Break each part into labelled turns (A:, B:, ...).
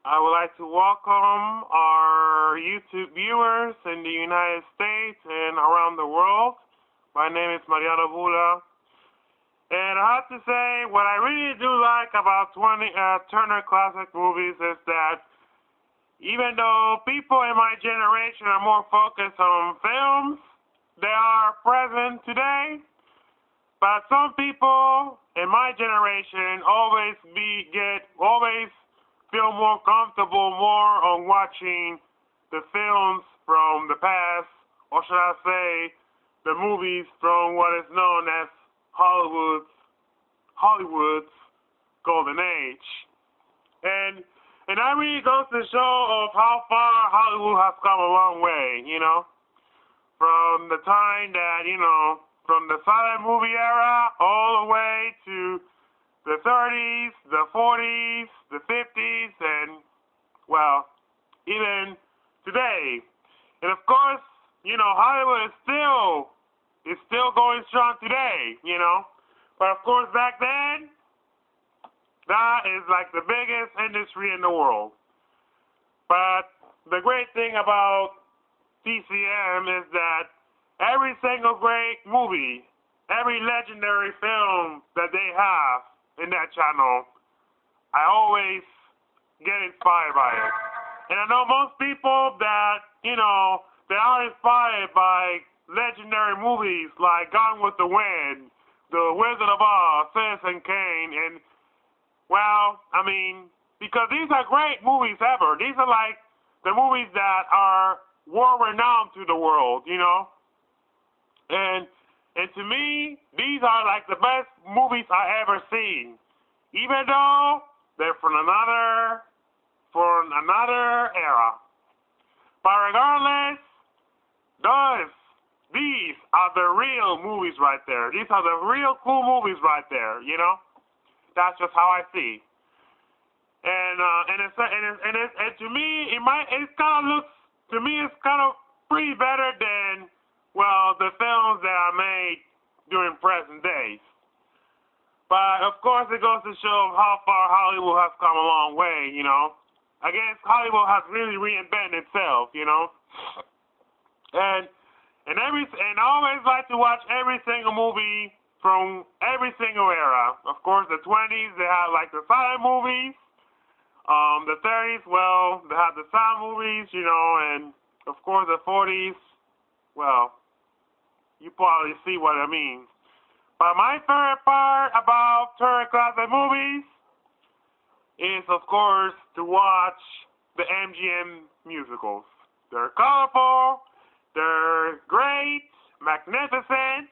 A: I would like to welcome our YouTube viewers in the United States and around the world. My name is Mariano Vula. And I have to say, what I really do like about Turner Classic Movies is that even though people in my generation are more focused on films, they are present today. But some people in my generation always feel more comfortable more on watching the films from the past, or should I say, the movies from what is known as Hollywood's golden age. And that really goes to show of how far Hollywood has come a long way, from the time that, from the silent movie era all the way to the 30s, the 40s, the 50s, and, well, even today. And of course, Hollywood is still going strong today, But of course, back then, that is like the biggest industry in the world. But the great thing about TCM is that every single great movie, every legendary film that they have in that channel, I always get inspired by it. And I know most people that, they are inspired by legendary movies like Gone with the Wind, The Wizard of Oz, Citizen Kane, and, well, I mean, because these are great movies ever. These are like the movies that are world-renowned to the world, And to me, these are like the best movies I ever seen, even though they're from another era. But regardless, these are the real movies right there. These are the real cool movies right there. That's just how I see. And to me, it's kind of pretty better than, well, the films that are made during present days. But of course, it goes to show how far Hollywood has come a long way. I guess Hollywood has really reinvented itself. And I always like to watch every single movie from every single era. Of course, the 20s, they had like the silent movies. The 30s, well, they had the sound movies, and of course the 40s, well, you probably see what I mean. But my favorite part about Turner Classic Movies is, of course, to watch the MGM musicals. They're colorful, they're great, magnificent,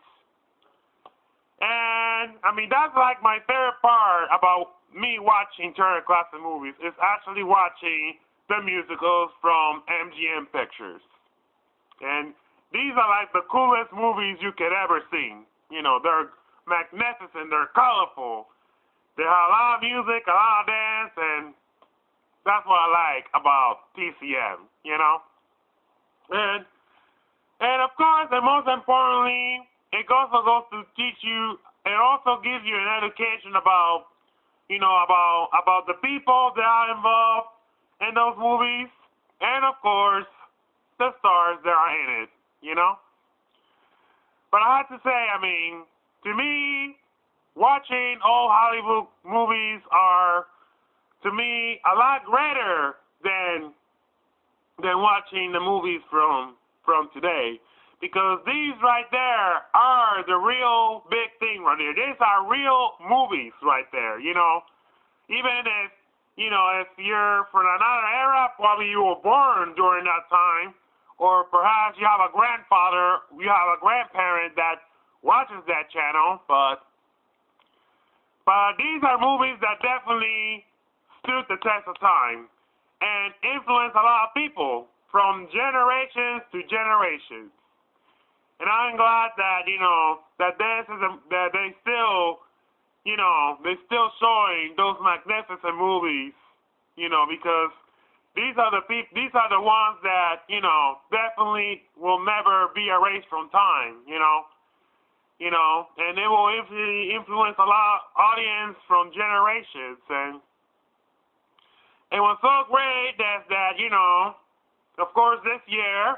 A: and, I mean, that's like my favorite part about me watching Turner Classic Movies, is actually watching the musicals from MGM Pictures. And these are like the coolest movies you could ever see. They're magnificent, they're colorful, they have a lot of music, a lot of dance, and that's what I like about TCM, And of course, and most importantly, it also goes to teach you, it also gives you an education about, about the people that are involved in those movies, and of course, the stars that are in it, But I have to say, I mean, to me, watching old Hollywood movies are, to me, a lot greater than watching the movies from today, because these right there are the real big thing right there. These are real movies right there, Even if you're from another era, probably you were born during that time, or perhaps you have a grandparent that watches that channel, but these are movies that definitely stood the test of time and influenced a lot of people from generations to generations. And I'm glad that, that they still, they're still showing those magnificent movies, because these are the ones that, definitely will never be erased from time, and they will influence a lot of audience from generations. And was so great that, of course, this year,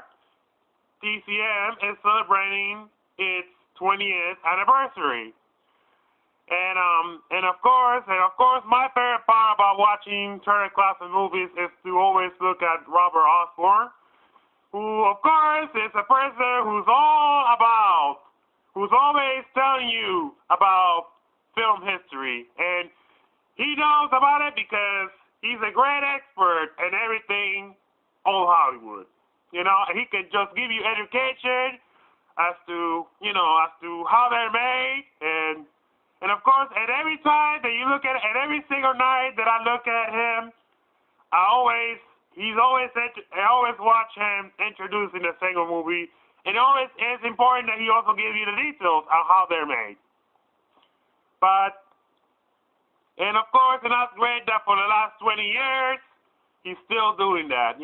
A: TCM is celebrating its 20th anniversary. And of course, my favorite part about watching Turner Classic Movies is to always look at Robert Osborne, who, of course, is a person who's always telling you about film history. And he knows about it because he's a great expert in everything old Hollywood. He can just give you education as to how they're made, and of course, at every time that you look at every single night that I look at him, I always watch him introducing a single movie, and it's important that he also gives you the details on how they're made. And of course, and that's great that for the last 20 years, he's still doing that,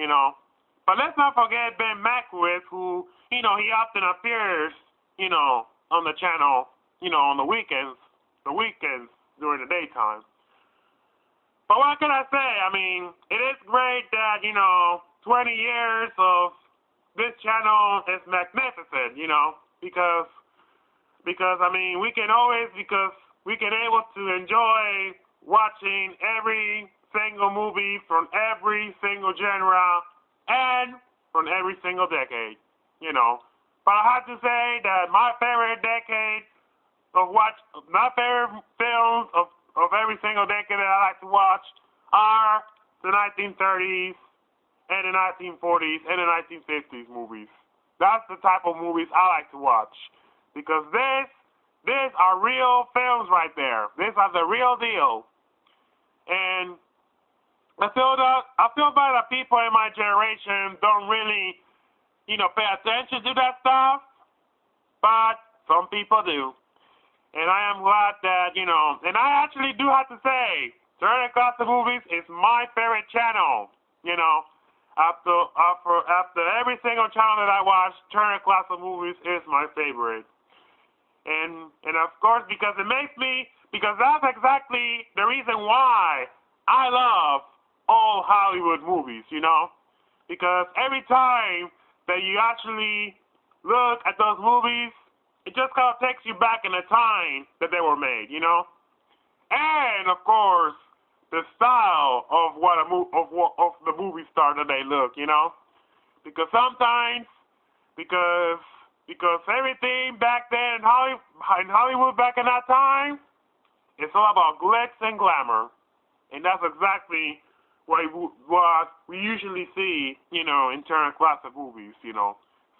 A: But let's not forget Ben Mackwith, who, he often appears, on the channel, on the weekends during the daytime. But what can I say? I mean, it is great that, 20 years of this channel is magnificent, because I mean, we can able to enjoy watching every single movie from every single genre and from every single decade, But I have to say that my favorite films of every single decade that I like to watch are the 1930s and the 1940s and the 1950s movies. That's the type of movies I like to watch, because these are real films right there. These are the real deal. And I feel bad that people in my generation don't really, pay attention to that stuff, but some people do. And I am glad that, and I actually do have to say, Turner Classic Movies is my favorite channel, After every single channel that I watch, Turner Classic Movies is my favorite. And of course, because that's exactly the reason why I love all Hollywood movies, Because every time that you actually look at those movies, it just kind of takes you back in the time that they were made, And of course, the style of of the movie star that they look, Because sometimes, because everything back then in Hollywood back in that time, it's all about glitz and glamour, and that's exactly what we usually see, in Turner Classic Movies,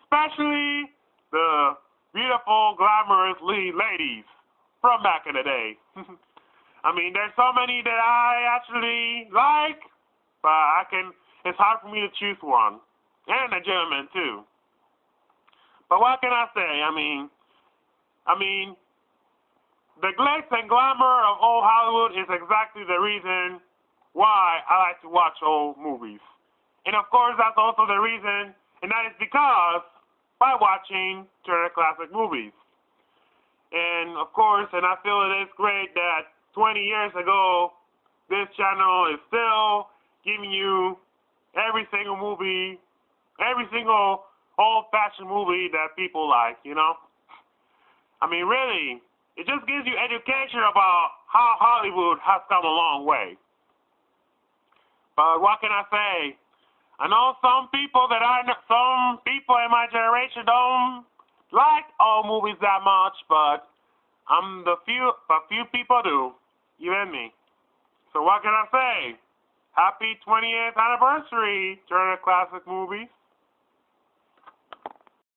A: especially the beautiful, glamorous lead ladies from back in the day. I mean, there's so many that I actually like, but it's hard for me to choose one. And a gentleman, too. But what can I say? I mean, the glitz and glamour of old Hollywood is exactly the reason why I like to watch old movies. And of course, that's also the reason, and that is because by watching Turner Classic Movies. And of course, and I feel it is great that 20 years ago, this channel is still giving you every single movie, every single old-fashioned movie that people like, I mean, really, it just gives you education about how Hollywood has come a long way. But what can I say? I know some people in my generation don't like old movies that much, but few people do, even me. So what can I say? Happy 20th anniversary, Turner Classic Movies.